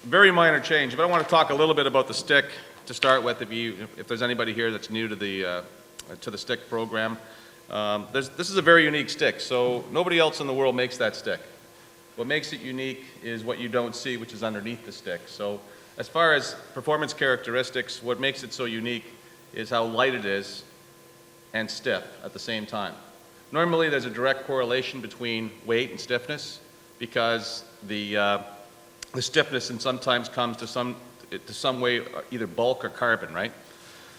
very minor change, but I want to talk a little bit about the stick to start with. If there's anybody here that's new to the stick program, this is a very unique stick. So nobody else in the world makes that stick. What makes it unique is what you don't see, which is underneath the stick. So as far as performance characteristics, what makes it so unique is how light it is and stiff at the same time. Normally there's a direct correlation between weight and stiffness because the stiffness and sometimes comes to some way either bulk or carbon, right?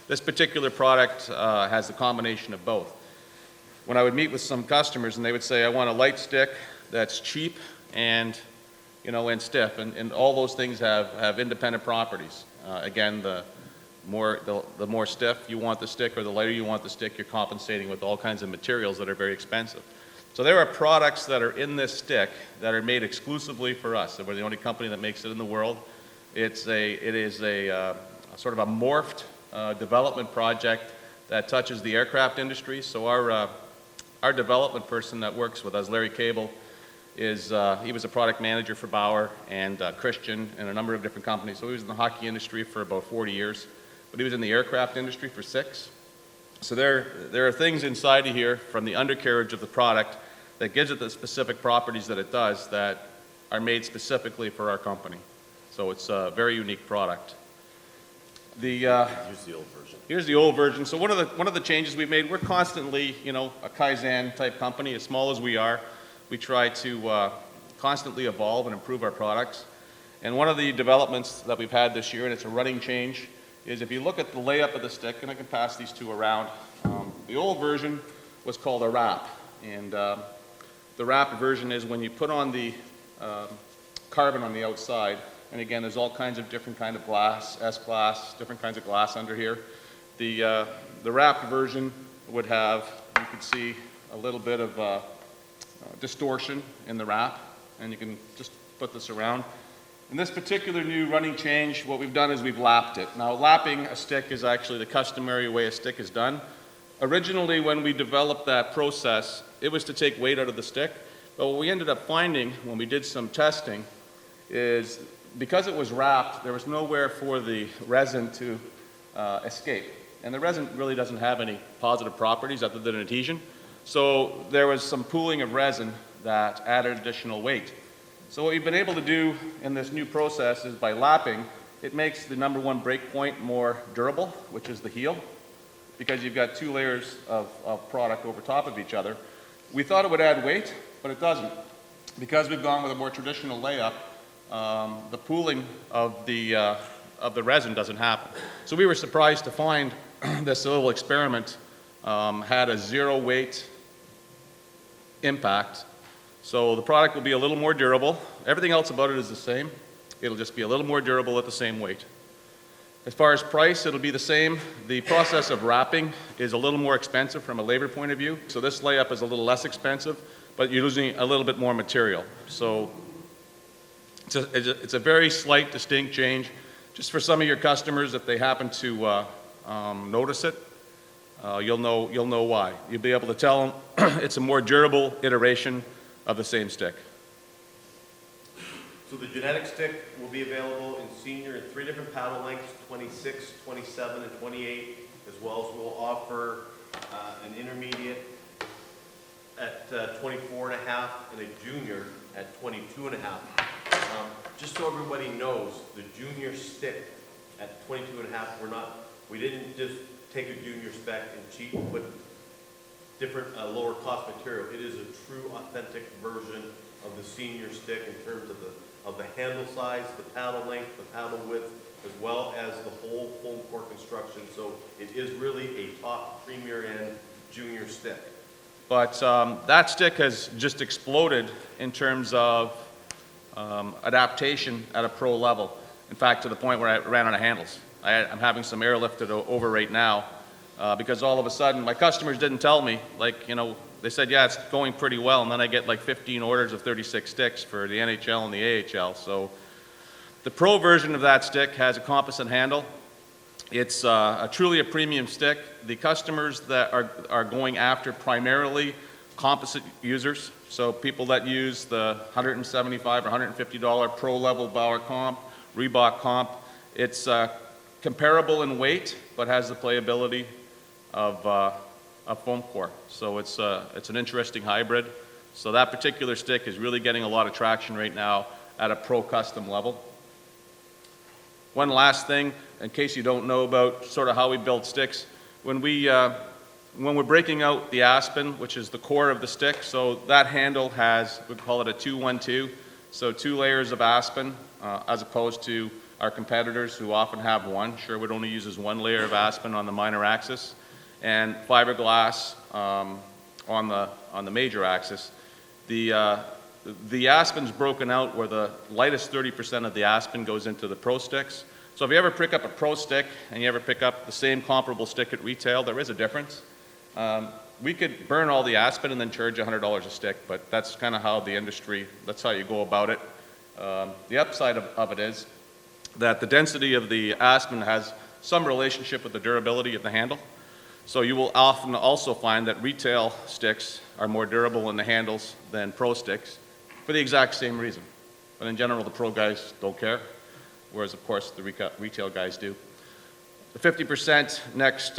This particular product has a combination of both. When I would meet with some customers and they would say, I want a light stick that's cheap and stiff, and all those things have independent properties. Again, the more stiff you want the stick or the lighter you want the stick, you're compensating with all kinds of materials that are very expensive. So there are products that are in this stick that are made exclusively for us. And we're the only company that makes it in the world. It is a sort of a morphed development project that touches the aircraft industry. So our development person that works with us, Larry Cable, he was a product manager for Bauer and Christian and a number of different companies. So he was in the hockey industry for about 40 years, but he was in the aircraft industry for 6. So there are things inside of here from the undercarriage of the product that gives it the specific properties that it does that are made specifically for our company. So it's a very unique product. Here's the old version. Here's the old version. So one of the changes we've made, we're constantly, a Kaizen type company, as small as we are. We try to constantly evolve and improve our products. And one of the developments that we've had this year, and it's a running change, is if you look at the layup of the stick, and I can pass these two around, the old version was called a wrap. And the wrap version is when you put on the carbon on the outside, and again, there's all kinds of different kind of glass, S-glass, different kinds of glass under here. The wrapped version would have, you can see a little bit of distortion in the wrap, and you can just put this around. In this particular new running change, what we've done is we've lapped it. Now, lapping a stick is actually the customary way a stick is done. Originally, when we developed that process, it was to take weight out of the stick, but what we ended up finding when we did some testing is because it was wrapped, there was nowhere for the resin to escape. And the resin really doesn't have any positive properties other than adhesion. So there was some pooling of resin that added additional weight. So what we've been able to do in this new process is by lapping, it makes the number one break point more durable, which is the heel, because you've got 2 layers of product over top of each other. We thought it would add weight, but it doesn't. Because we've gone with a more traditional layup, the pooling of the resin doesn't happen. So we were surprised to find this little experiment had a 0 weight impact. So the product will be a little more durable. Everything else about it is the same. It'll just be a little more durable at the same weight. As far as price, it'll be the same. The process of wrapping is a little more expensive from a labor point of view. So this layup is a little less expensive, but you're losing a little bit more material. So it's a very slight, distinct change. Just for some of your customers, if they happen to notice it, you'll know why. You'll be able to tell them it's a more durable iteration of the same stick. So the genetic stick will be available in senior in 3 different paddle lengths, 26, 27, and 28, as well as we'll offer an intermediate at 24 and a half and a junior at 22 and a half. Just so everybody knows, the junior stick at 22 and a half, we didn't just take a junior spec and cheat and put different lower cost material. It is a true authentic version of the senior stick in terms of the handle size, the paddle length, the paddle width, as well as the whole foam core construction. So it is really a top premier end junior stick. But that stick has just exploded in terms of adaptation at a pro level. In fact, to the point where I ran out of handles. I'm having some airlifted over right now because all of a sudden my customers didn't tell me, they said, yeah, it's going pretty well, and then I get like 15 orders of 36 sticks for the NHL and the AHL. So the pro version of that stick has a composite handle. It's truly a premium stick. The customers that are going after primarily composite users, so people that use the $175 or $150 pro level Bauer comp, Reebok comp. It's comparable in weight, but has the playability of a foam core. So it's an interesting hybrid. So that particular stick is really getting a lot of traction right now at a pro custom level. One last thing, in case you don't know about sort of how we build sticks, when we're breaking out the aspen, which is the core of the stick, so that handle has, we call it a 2-1-2, so 2 layers of aspen, as opposed to our competitors who often have 1. Sherwood only uses 1 layer of aspen on the minor axis, and fiberglass on the major axis. The aspen's broken out where the lightest 30% of the aspen goes into the pro sticks. So if you ever pick up a pro stick and you ever pick up the same comparable stick at retail, there is a difference. We could burn all the aspen and then charge $100 a stick, but that's kind of how the industry, that's how you go about it. The upside of it is that the density of the aspen has some relationship with the durability of the handle. So you will often also find that retail sticks are more durable in the handles than pro sticks for the exact same reason. But in general, the pro guys don't care, whereas of course the retail guys do. The 50% next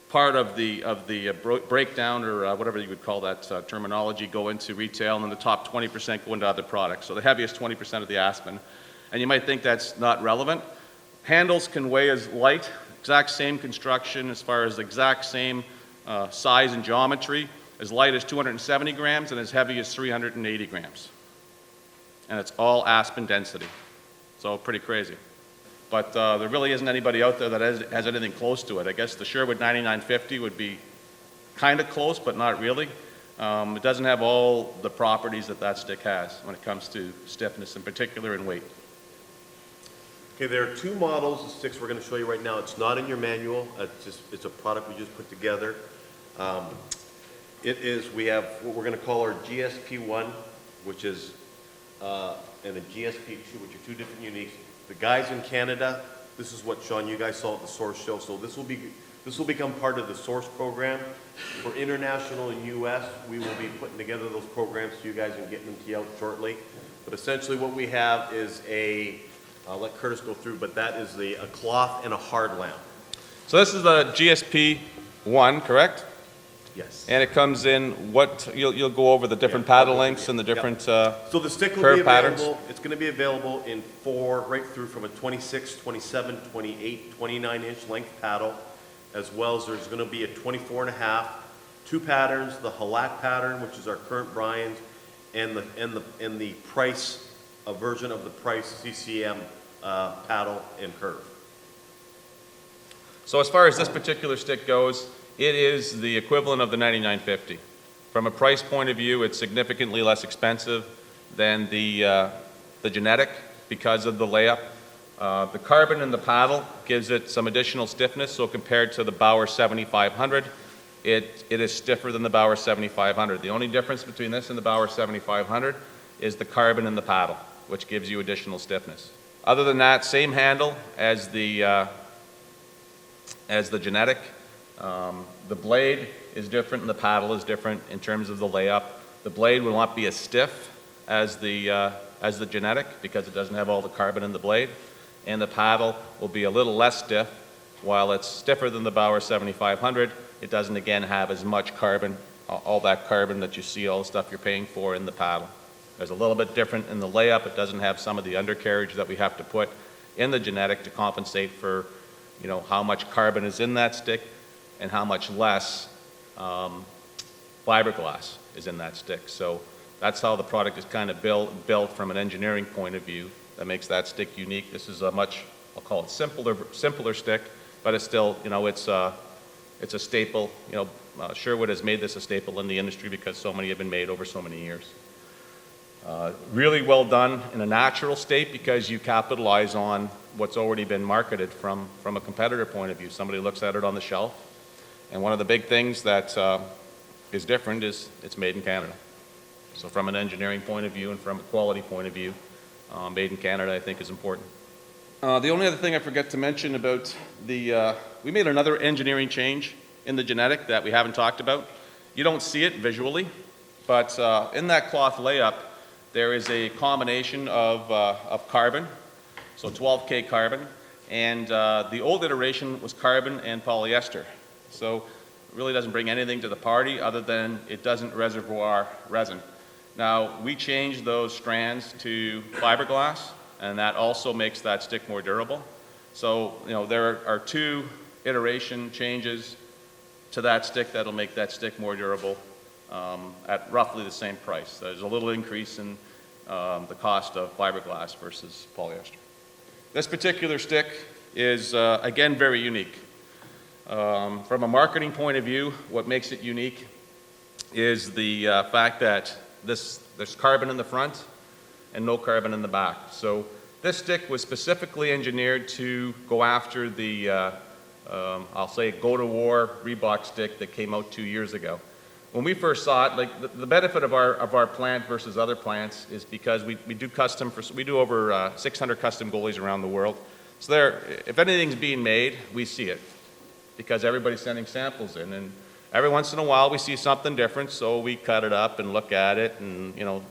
part of the breakdown, or whatever you would call that terminology, go into retail, and then the top 20% go into other products. So the heaviest 20% of the aspen. And you might think that's not relevant. Handles can weigh as light, exact same construction as far as the exact same size and geometry, as light as 270 grams and as heavy as 380 grams. And it's all aspen density. So pretty crazy. But there really isn't anybody out there that has anything close to it. I guess the Sherwood 9950 would be kind of close, but not really. It doesn't have all the properties that stick has when it comes to stiffness, in particular in weight. Okay, there are 2 models of sticks we're going to show you right now. It's not in your manual. It's a product we just put together. We have what we're going to call our GSP1, which is, and a GSP2, which are 2 different uniques. The guys in Canada, this is what, Sean, you guys saw at the Source Show. So this will become part of the Source program. For international and U.S., we will be putting together those programs so you guys and getting them to you out shortly. But essentially what we have is I'll let Curtis go through, but that is a cloth and a hard lamp. So this is the GSP1, correct? Yes. And it comes in you'll go over the different paddle lengths and the different So the stick will curve be available. patterns. It's going to be available in 4, right through from a 26, 27, 28, 29-inch length paddle, as well as there's going to be a 24.5, 2 patterns, the Halak pattern, which is our current Bryant, and the Price, a version of the Price CCM paddle and curve. So as far as this particular stick goes, it is the equivalent of the 9950. From a price point of view, it's significantly less expensive than the genetic because of the layup. The carbon in the paddle gives it some additional stiffness, so compared to the Bauer 7500, it is stiffer than the Bauer 7500. The only difference between this and the Bauer 7500 is the carbon in the paddle, which gives you additional stiffness. Other than that, same handle as the genetic. The blade is different and the paddle is different in terms of the layup. The blade will not be as stiff as the genetic because it doesn't have all the carbon in the blade. And the paddle will be a little less stiff. While it's stiffer than the Bauer 7500, it doesn't again have as much carbon, all that carbon that you see, all the stuff you're paying for in the paddle. There's a little bit different in the layup. It doesn't have some of the undercarriage that we have to put in the genetic to compensate for, how much carbon is in that stick and how much less fiberglass is in that stick. So that's how the product is kind of built from an engineering point of view. That makes that stick unique. This is a much, I'll call it simpler stick, but it's still, it's a staple. Sherwood has made this a staple in the industry because so many have been made over so many years. Really well done in a natural state because you capitalize on what's already been marketed from a competitor point of view. Somebody looks at it on the shelf, and one of the big things that is different is it's made in Canada. So from an engineering point of view and from a quality point of view, made in Canada I think is important. The only other thing I forget to mention about we made another engineering change in the genetic that we haven't talked about. You don't see it visually, but in that cloth layup, there is a combination of carbon so 12K carbon, and the old iteration was carbon and polyester. So it really doesn't bring anything to the party other than it doesn't reservoir resin. Now, we changed those strands to fiberglass, and that also makes that stick more durable. So, there are 2 iteration changes to that stick that'll make that stick more durable at roughly the same price. There's a little increase in the cost of fiberglass versus polyester. This particular stick is, again, very unique. From a marketing point of view, what makes it unique is the fact that there's carbon in the front and no carbon in the back. So this stick was specifically engineered to go after the, I'll say, go-to-war Reebok stick that came out 2 years ago. When we first saw it, like the benefit of our plant versus other plants is because we do over 600 custom goalies around the world. So if anything's being made, we see it because everybody's sending samples in, and every once in a while we see something different, so we cut it up and look at it, and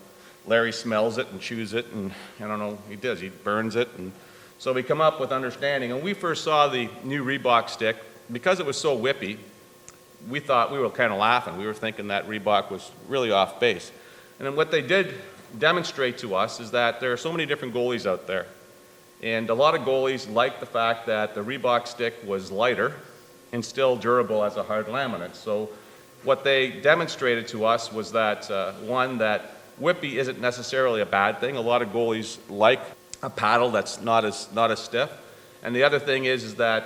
Larry smells it and chews it, and I don't know, he burns it, and so we come up with understanding. And when we first saw the new Reebok stick, because it was so whippy, we thought, we were kind of laughing. We were thinking that Reebok was really off base. And then what they did demonstrate to us is that there are so many different goalies out there. And a lot of goalies liked the fact that the Reebok stick was lighter and still durable as a hard laminate. So what they demonstrated to us was that, one, that whippy isn't necessarily a bad thing. A lot of goalies like a paddle that's not as stiff. And the other thing is that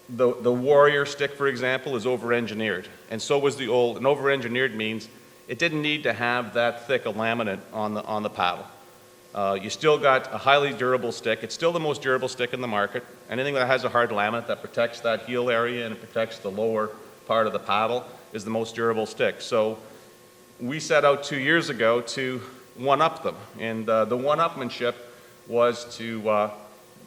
the Warrior stick, for example, is over-engineered. And so was the old, and over-engineered means it didn't need to have that thick a laminate on the paddle. You still got a highly durable stick. It's still the most durable stick in the market. Anything that has a hard laminate that protects that heel area and it protects the lower part of the paddle is the most durable stick. So we set out 2 years ago to one-up them. And the one-upmanship was to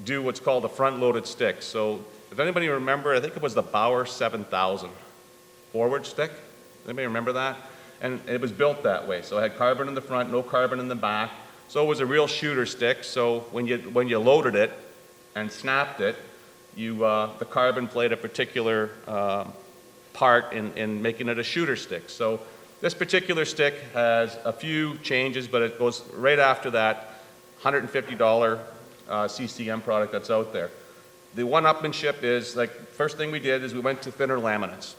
do what's called a front-loaded stick. So if anybody remember, I think it was the Bauer 7000 forward stick. Anybody remember that? And it was built that way. So it had carbon in the front, no carbon in the back. So it was a real shooter stick. So when you loaded it and snapped it, the carbon played a particular part in making it a shooter stick. So this particular stick has a few changes, but it goes right after that $150 CCM product that's out there. The one-upmanship is, first thing we did is we went to thinner laminates.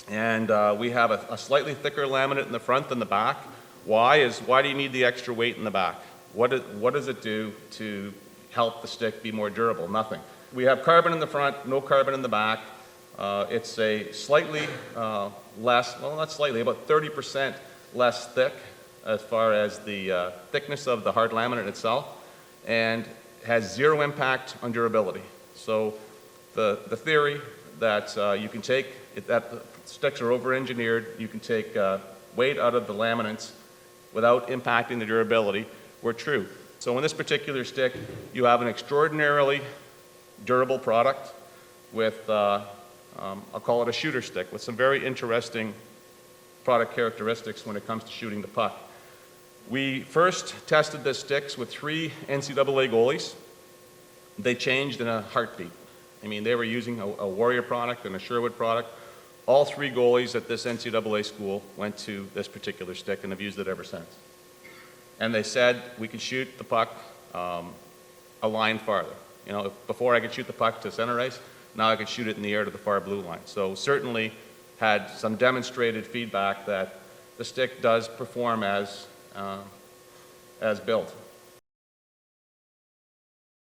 And we have a slightly thicker laminate in the front than the back. Why do you need the extra weight in the back? What does it do to help the stick be more durable? Nothing. We have carbon in the front, no carbon in the back. It's a slightly less, well, not slightly, about 30% less thick as far as the thickness of the hard laminate itself, and has zero impact on durability. So the theory that you can take, that the sticks are over-engineered, you can take weight out of the laminates without impacting the durability, were true. So in this particular stick, you have an extraordinarily durable product with, I'll call it a shooter stick, with some very interesting product characteristics when it comes to shooting the puck. We first tested this sticks with 3 NCAA goalies. They changed in a heartbeat. I mean, they were using a Warrior product and a Sherwood product. All 3 goalies at this NCAA school went to this particular stick and have used it ever since. And they said we could shoot the puck a line farther. Before I could shoot the puck to center ice, now I could shoot it in the air to the far blue line. So certainly had some demonstrated feedback that the stick does perform as built.